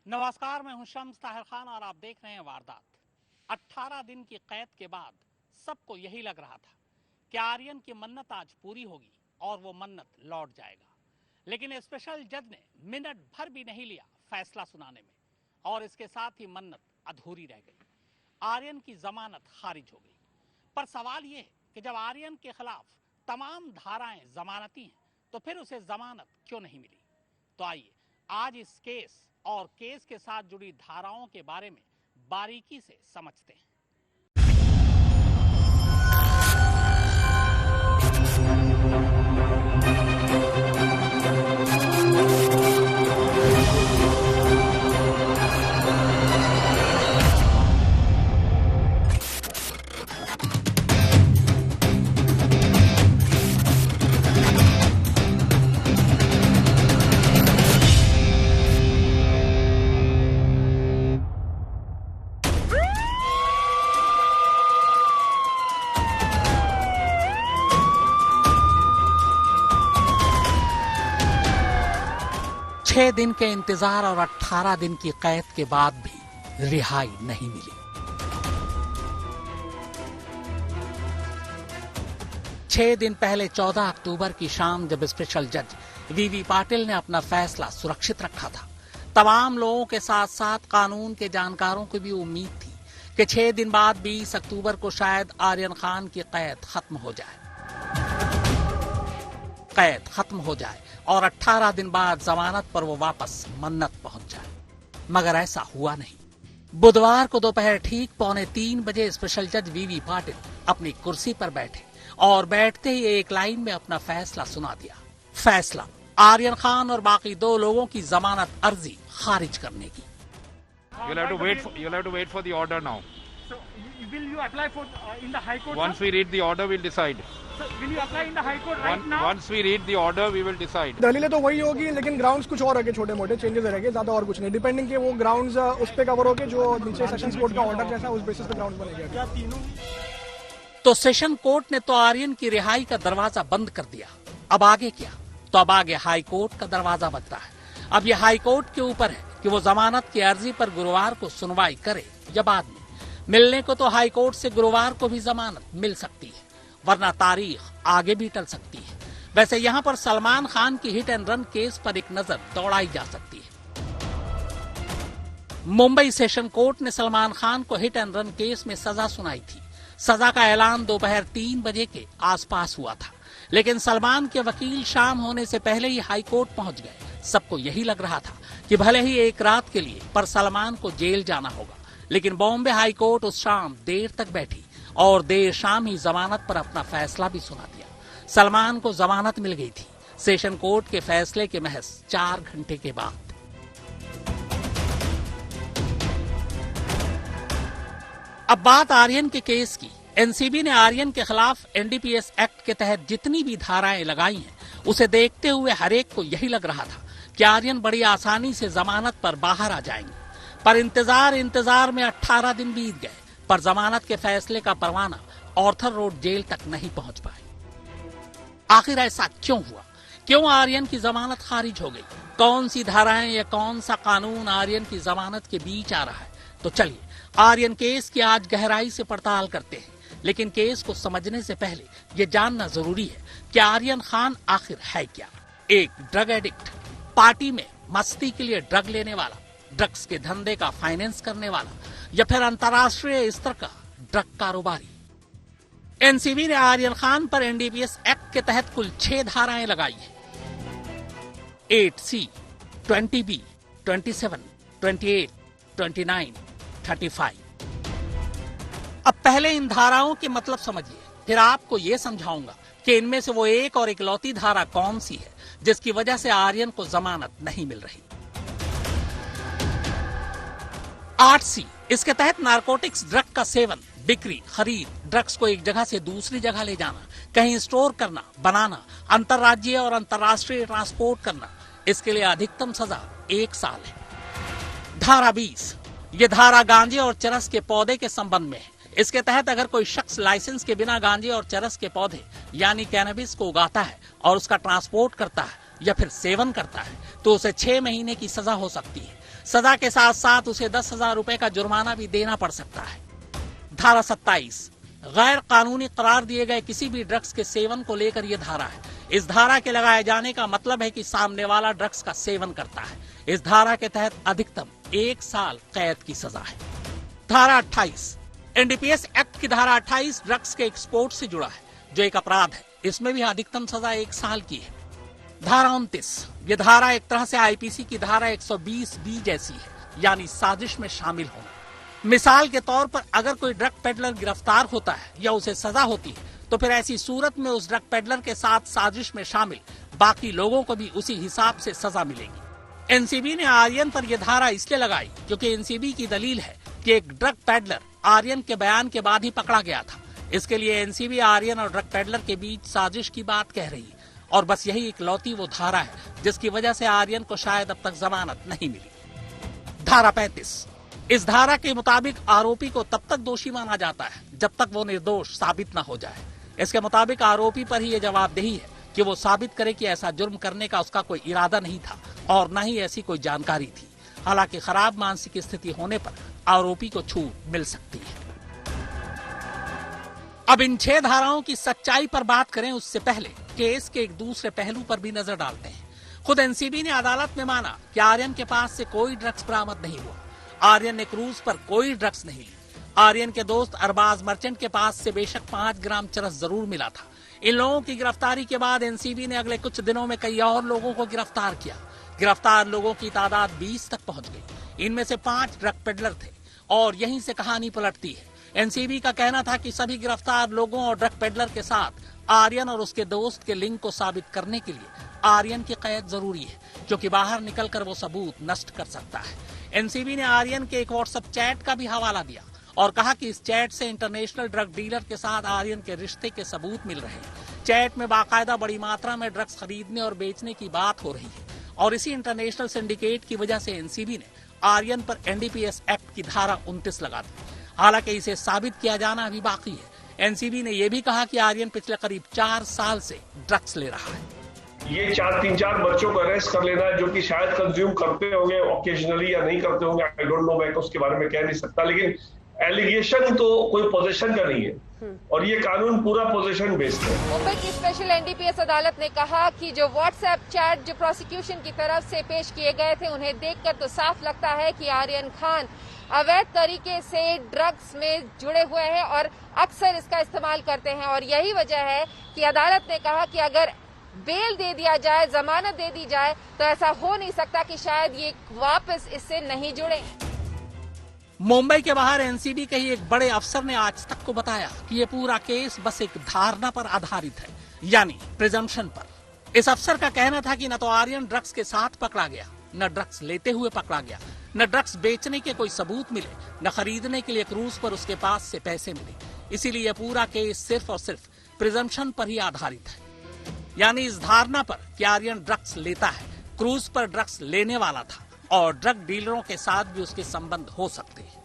नमस्कार, मैं हूं शम्स ताहिर खान और आप देख रहे हैं वारदात। 18 दिन की कैद के बाद सबको यही लग रहा था कि आर्यन की मन्नत आज पूरी होगी और वो मन्नत लौट जाएगा। लेकिन स्पेशल जज ने मिनट भर भी नहीं लिया फैसला सुनाने में और इसके साथ ही मन्नत अधूरी रह गई। आर्यन की जमानत खारिज हो गई। पर सवाल ये है कि जब आर्यन के खिलाफ तमाम धाराएं जमानती हैं तो फिर उसे जमानत क्यों नहीं मिली? तो आइए आज इस केस और केस के साथ जुड़ी धाराओं के बारे में बारीकी से समझते हैं। 6 दिन के इंतजार और 18 दिन की कैद के बाद भी रिहाई नहीं मिली। 6 दिन पहले 14 अक्टूबर की शाम जब स्पेशल जज वीवी पाटिल ने अपना फैसला सुरक्षित रखा था, तमाम लोगों के साथ साथ कानून के जानकारों को भी उम्मीद थी कि 6 दिन बाद 20 अक्टूबर को शायद आर्यन खान की कैद खत्म हो जाए और 18 दिन बाद जमानत पर वो वापस मन्नत पहुंच जाए। मगर ऐसा हुआ नहीं। बुधवार को दोपहर ठीक 2:45 बजे स्पेशल जज वीवी पाटिल अपनी कुर्सी पर बैठे और बैठते ही एक लाइन में अपना फैसला सुना दिया। फैसला आर्यन खान और बाकी 2 लोगों की जमानत अर्जी खारिज करने की। You'll have to wait for the order now. So, will you apply for in the High Court? Once we read the order, we'll decide. So, will you apply in the High Court right now? Once we read the order, we will decide. दलीलें तो वही होगी, लेकिन grounds कुछ और है, छोटे मोटे चेंजेस रहेंगे, ज्यादा और कुछ नहीं। डिपेंडिंग के वो ग्राउंड्स उस पे कवर होके जो नीचे सेशंस कोर्ट का ऑर्डर जैसा उस बेसिस पे ग्राउंड बनेगा। क्या तीनों? तो सेशन कोर्ट ने तो आर्यन की रिहाई का दरवाजा बंद कर दिया। अब आगे क्या? तो अब आगे हाई कोर्ट का दरवाजा बजता है। अब यह हाई कोर्ट के ऊपर है कि वो जमानत की अर्जी पर गुरुवार को सुनवाई करे या बाद में। मिलने को तो हाई कोर्ट से गुरुवार को भी जमानत मिल सकती है, वरना तारीख आगे भी टल सकती है। वैसे यहाँ पर सलमान खान की हिट एंड रन केस पर एक नजर दौड़ाई जा सकती है। मुंबई सेशन कोर्ट ने सलमान खान को हिट एंड रन केस में सजा सुनाई थी। सजा का ऐलान दोपहर 3 बजे के आसपास हुआ था, लेकिन सलमान के वकील शाम होने से पहले ही हाई कोर्ट पहुंच गए। सबको यही लग रहा था कि भले ही एक रात के लिए पर सलमान को जेल जाना होगा, लेकिन बॉम्बे हाई कोर्ट उस शाम देर तक बैठी और देर शाम ही जमानत पर अपना फैसला भी सुना दिया। सलमान को जमानत मिल गई थी सेशन कोर्ट के फैसले के महज 4 घंटे के बाद। अब बात आर्यन के केस की। एनसीबी ने आर्यन के खिलाफ एनडीपीएस एक्ट के तहत जितनी भी धाराएं लगाई हैं, उसे देखते हुए हर एक को यही लग रहा था कि आर्यन बड़ी आसानी से जमानत पर बाहर आ जाएंगे। पर इंतजार में 18 दिन बीत गए, पर जमानत के फैसले का परवाना ऑर्थर रोड जेल तक नहीं पहुंच पाए। आखिर ऐसा क्यों हुआ? क्यों आर्यन की जमानत खारिज हो गई? कौन सी धाराएं या कौन सा कानून आर्यन की जमानत के बीच आ रहा है? तो चलिए आर्यन केस की आज गहराई से पड़ताल करते हैं। लेकिन केस को समझने से पहले ये जानना जरूरी है कि आर्यन खान आखिर है क्या। एक ड्रग एडिक्ट, पार्टी में मस्ती के लिए ड्रग लेने वाला, ड्रग्स के धंधे का फाइनेंस करने वाला, या फिर अंतर्राष्ट्रीय स्तर का ड्रग कारोबारी। एनसीबी ने आर्यन खान पर एनडीपीएस एक्ट के तहत कुल 6 धाराएं लगाई है। 8C, 20B, 27, 28, 29, 35। अब पहले इन धाराओं के मतलब समझिए, फिर आपको यह समझाऊंगा कि इनमें से वो एक और इकलौती धारा कौन सी है जिसकी वजह से आर्यन को जमानत नहीं मिल रही। 8C, इसके तहत नारकोटिक्स ड्रग का सेवन, बिक्री, खरीद, ड्रग्स को एक जगह से दूसरी जगह ले जाना, कहीं स्टोर करना, बनाना, अंतर्राज्यीय और अंतर्राष्ट्रीय ट्रांसपोर्ट करना, इसके लिए अधिकतम सजा 1 साल है। धारा 20, ये धारा गांजे और चरस के पौधे के संबंध में है। इसके तहत अगर कोई शख्स लाइसेंस के बिना गांजे और चरस के पौधे यानी कैनबिस को उगाता है और उसका ट्रांसपोर्ट करता है या फिर सेवन करता है तो उसे 6 महीने की सजा हो सकती है। सजा के साथ साथ उसे 10,000 रुपए का जुर्माना भी देना पड़ सकता है। धारा 27 गैर कानूनी करार दिए गए किसी भी ड्रग्स के सेवन को लेकर यह धारा है। इस धारा के लगाए जाने का मतलब है कि सामने वाला ड्रग्स का सेवन करता है। इस धारा के तहत अधिकतम 1 साल कैद की सजा है। धारा 28 एनडीपीएस एक्ट की धारा 28 ड्रग्स के एक्सपोर्ट से जुड़ा है, जो एक अपराध है। इसमें भी अधिकतम सजा 1 साल की है। धारा 29 ये धारा एक तरह से आईपीसी की धारा 120B जैसी है, यानी साजिश में शामिल होना। मिसाल के तौर पर अगर कोई ड्रग पेडलर गिरफ्तार होता है या उसे सजा होती है, तो फिर ऐसी सूरत में उस ड्रग पेडलर के साथ साजिश में शामिल बाकी लोगों को भी उसी हिसाब से सजा मिलेगी। एनसीबी ने आर्यन पर यह धारा इसलिए लगाई क्योंकि एनसीबी की दलील है कि एक ड्रग पेडलर आर्यन के बयान के बाद ही पकड़ा गया था। इसके लिए एनसीबी आर्यन और ड्रग पेडलर के बीच साजिश की बात कह रही है, और बस यही इकलौती वो धारा है जिसकी वजह से आर्यन को शायद अब तक जमानत नहीं मिली। धारा 35 इस धारा के मुताबिक आरोपी को तब तक दोषी माना जाता है जब तक वो निर्दोष साबित न हो जाए। इसके मुताबिक आरोपी पर ही ये जवाबदेही है कि वो साबित करे कि ऐसा जुर्म करने का उसका कोई इरादा नहीं था और न ही ऐसी कोई जानकारी थी। हालांकि खराब मानसिक स्थिति होने पर आरोपी को छूट मिल सकती है। अब इन 6 धाराओं की सच्चाई पर बात करें उससे पहले केस के एक दूसरे पहलू पर भी नजर डालते हैं। खुद एनसीबी ने अदालत में माना कि आर्यन के पास से कोई ड्रग्स बरामद नहीं हुआ। आर्यन ने क्रूज पर कोई ड्रग्स नहीं ली। आर्यन के दोस्त अरबाज मर्चेंट के पास से बेशक 5 ग्राम चरस जरूर मिला था। इन लोगों की गिरफ्तारी के बाद एनसीबी ने अगले कुछ दिनों में कई और लोगों को गिरफ्तार किया। गिरफ्तार लोगों की तादाद 20 तक पहुंच गई। इनमें से 5 ड्रग पेडलर थे और यहीं से कहानी पलटती है। एनसीबी का कहना था कि सभी गिरफ्तार लोगों और ड्रग पेडलर के साथ आर्यन और उसके दोस्त के लिंक को साबित करने के लिए आर्यन की कैद जरूरी है, क्योंकि बाहर निकलकर वो सबूत नष्ट कर सकता है। एनसीबी ने आर्यन के एक व्हाट्सएप चैट का भी हवाला दिया और कहा कि इस चैट से इंटरनेशनल ड्रग डीलर के साथ आर्यन के रिश्ते के सबूत मिल रहे हैं। चैट में बाकायदा बड़ी मात्रा में ड्रग्स खरीदने और बेचने की बात हो रही है, और इसी इंटरनेशनल सिंडिकेट की वजह से एनसीबी ने आर्यन पर एनडीपीएस एक्ट की धारा 29 लगा दी। हालांकि इसे साबित किया जाना अभी बाकी है। एनसीबी ने यह भी कहा कि आर्यन पिछले करीब 4 साल से ड्रग्स ले रहा है। ये 3-4 बच्चों को अरेस्ट कर लेना है जो कि शायद कंज्यूम करते होंगे ओकेजनली या नहीं करते होंगे, आई डोंट नो, मैं तो उसके बारे में कह नहीं सकता, लेकिन एलिगेशन तो कोई पोजीशन का नहीं है और ये कानून पूरा पोजीशन बेस्ड है। मुंबई की स्पेशल एनडीपीएस अदालत ने कहा कि जो व्हाट्सएप चैट जो प्रोसिक्यूशन की तरफ से पेश किए गए थे, उन्हें देखकर तो साफ लगता है कि आर्यन खान अवैध तरीके से ड्रग्स में जुड़े हुए हैं और अक्सर इसका इस्तेमाल करते हैं, और यही वजह है कि अदालत ने कहा कि अगर बेल दे दिया जाए, जमानत दे दी जाए, तो ऐसा हो नहीं सकता कि शायद ये वापस इससे नहीं जुड़े। मुंबई के बाहर एनसीबी के ही एक बड़े अफसर ने आज तक को बताया कि ये पूरा केस बस एक धारणा पर आधारित है, यानी प्रिजम्पशन पर। इस अफसर का कहना था कि न तो आर्यन ड्रग्स के साथ पकड़ा गया, न ड्रग्स लेते हुए पकड़ा गया, न ड्रग्स बेचने के कोई सबूत मिले, न खरीदने के लिए क्रूज पर उसके पास से पैसे मिले। इसीलिए पूरा केस सिर्फ और सिर्फ प्रिजम्पशन पर ही आधारित है, यानी इस धारणा पर कि आर्यन ड्रग्स लेता है, क्रूज पर ड्रग्स लेने वाला था और ड्रग डीलरों के साथ भी उसके संबंध हो सकते हैं।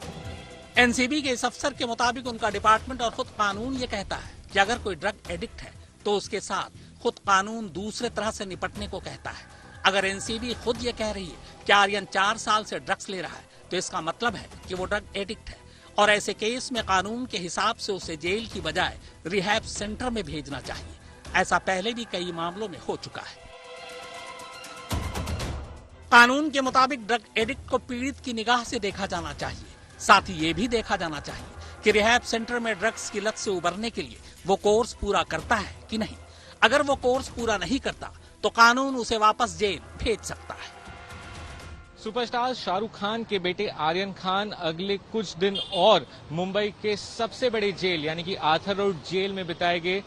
एनसीबी के इस अफसर के मुताबिक उनका डिपार्टमेंट और खुद कानून ये कहता है कि अगर कोई ड्रग एडिक्ट है तो उसके साथ खुद कानून दूसरे तरह से निपटने को कहता है। अगर एनसीबी खुद ये कह रही है कि आर्यन 4 साल से ड्रग्स ले रहा है, तो इसका मतलब है कि वो ड्रग एडिक्ट है, और ऐसे केस में कानून के हिसाब से उसे जेल की बजाय रिहैब सेंटर में भेजना चाहिए। ऐसा पहले भी कई मामलों में हो चुका है। कानून के मुताबिक ड्रग एडिक्ट को पीड़ित की निगाह से देखा जाना चाहिए। साथ ही ये भी देखा जाना चाहिए कि रिहैब सेंटर में ड्रग्स की लत से उबरने के लिए वो कोर्स पूरा करता है कि नहीं। अगर वो कोर्स पूरा नहीं करता तो कानून उसे वापस जेल भेज सकता है। सुपरस्टार शाहरुख खान के बेटे आर्यन खान अगले कुछ दिन और मुंबई के सबसे बड़े जेल यानी कि आर्थर रोड जेल में बिताएंगे,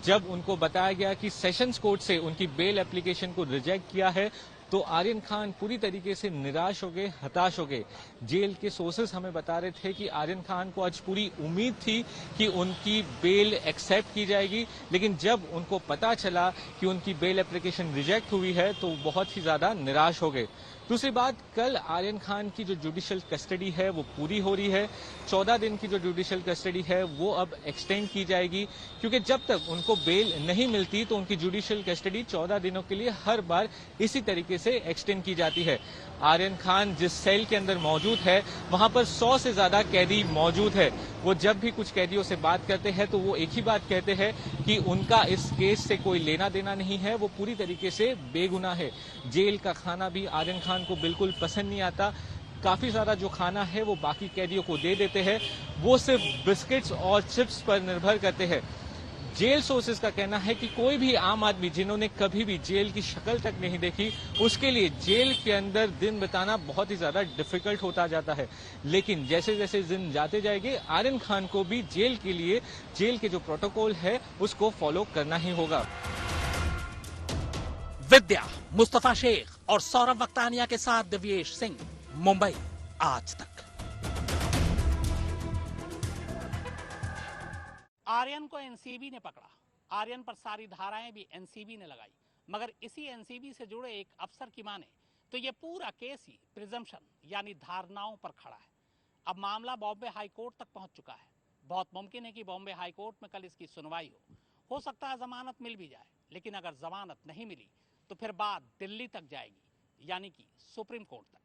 जब उनको बताया गया कि सेशंस कोर्ट से उनकी बेल एप्लीकेशन को रिजेक्ट किया है, तो आर्यन खान पूरी तरीके से निराश हो गए, हताश हो गए। जेल के सोर्सेस हमें बता रहे थे कि आर्यन खान को आज पूरी उम्मीद थी कि उनकी बेल एक्सेप्ट की जाएगी, लेकिन जब उनको पता चला कि उनकी बेल एप्लीकेशन रिजेक्ट हुई है तो बहुत ही ज्यादा निराश हो गए। दूसरी बात, कल आर्यन खान की जो जुडिशियल कस्टडी है वो पूरी हो रही है। 14 दिन की जो जुडिशियल कस्टडी है वो अब एक्सटेंड की जाएगी, क्योंकि जब तक उनको बेल नहीं मिलती तो उनकी जुडिशियल कस्टडी 14 दिनों के लिए हर बार इसी तरीके से एक्सटेंड की जाती है। आर्यन खान जिस सेल के अंदर मौजूद है वहां पर 100 से ज्यादा कैदी मौजूद है। वो जब भी कुछ कैदियों से बात करते हैं तो वो एक ही बात कहते हैं कि उनका इस केस से कोई लेना देना नहीं है, वो पूरी तरीके से बेगुनाह है। जेल का खाना भी आर्यन खान को बिल्कुल पसंद नहीं आता। काफी सारा जो खाना है वो बाकी कैदियों को दे देते हैं। वो सिर्फ बिस्किट्स और चिप्स पर निर्भर करते हैं। जेल सोर्सेज का कहना है कि कोई भी आम आदमी जिन्होंने कभी भी जेल की शक्ल तक नहीं देखी, उसके लिए जेल के अंदर दिन बिताना बहुत ही ज्यादा डिफिकल्ट होता जाता है। लेकिन जैसे जैसे दिन जाते जाएंगे आर्यन खान को भी जेल के लिए जेल के जो प्रोटोकॉल है उसको फॉलो करना ही होगा। विद्या, मुस्तफा शेख और सौरभ वक्तानिया के साथ दिव्येश सिंह, मुंबई आज तक। आर्यन को एनसीबी ने पकड़ा। आर्यन पर सारी धाराएं भी एनसीबी ने लगाई, मगर इसी एनसीबी से जुड़े एक अफसर की माने तो ये पूरा केस ही प्रिजम्पशन यानी धारणाओं पर खड़ा है। अब मामला बॉम्बे हाई कोर्ट तक पहुंच चुका है। बहुत मुमकिन है कि बॉम्बे हाई कोर्ट में कल इसकी सुनवाई हो सकता है जमानत मिल भी जाए, लेकिन अगर जमानत नहीं मिली तो फिर बात दिल्ली तक जाएगी, यानी कि सुप्रीम कोर्ट तक।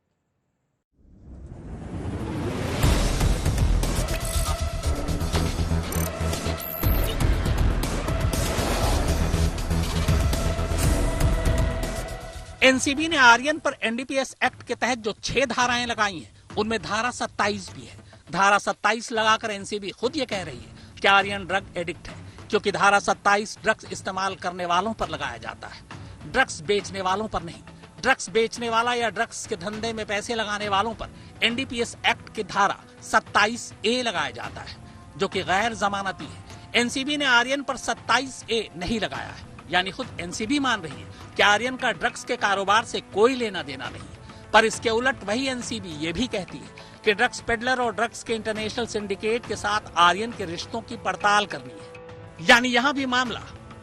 एनसीबी ने आर्यन पर एनडीपीएस एक्ट के तहत जो 6 धाराएं लगाई हैं, उनमें धारा 27 भी है। धारा 27 लगाकर एनसीबी खुद ये कह रही है कि आर्यन ड्रग एडिक्ट है, क्योंकि धारा 27 ड्रग्स इस्तेमाल करने वालों पर लगाया जाता है, ड्रग्स बेचने वालों पर नहीं। ड्रग्स बेचने वाला या ड्रग्स के धंधे में पैसे लगाने वालों पर एनडीपीएस एक्ट की धारा 27A लगाया जाता है, जो कि गैर जमानती है। एनसीबी ने आर्यन पर 27A नहीं लगाया है, यानी खुद एनसीबी मान रही है कि आर्यन का ड्रग्स के कारोबार से कोई लेना देना नहीं। पर इसके उलट वही एनसीबी ये भी कहती है कि ड्रग्स पेडलर और ड्रग्स के इंटरनेशनल सिंडिकेट के साथ आर्यन के रिश्तों की पड़ताल करनी है। यानी यहाँ भी मामला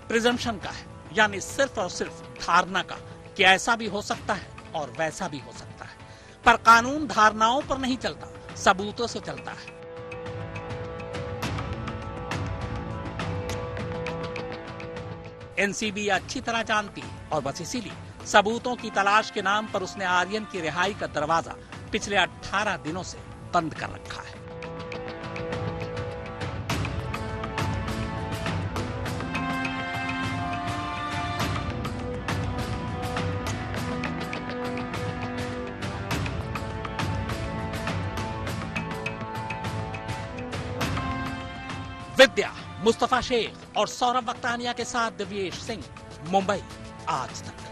प्रिजम्पशन का है, यानी सिर्फ और सिर्फ धारणा का कि ऐसा भी हो सकता है और वैसा भी हो सकता है। पर कानून धारणाओं पर नहीं चलता, सबूतों से चलता है। एनसीबी अच्छी तरह जानती है और बस इसीलिए सबूतों की तलाश के नाम पर उसने आर्यन की रिहाई का दरवाजा पिछले 18 दिनों से बंद कर रखा है। विद्या, मुस्तफा शेख और सौरभ वक्तानिया के साथ दिव्येश सिंह, मुंबई आज तक।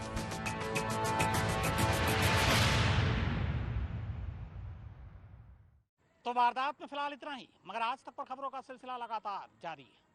तो वारदात में फिलहाल इतना ही, मगर आज तक पर खबरों का सिलसिला लगातार जारी है।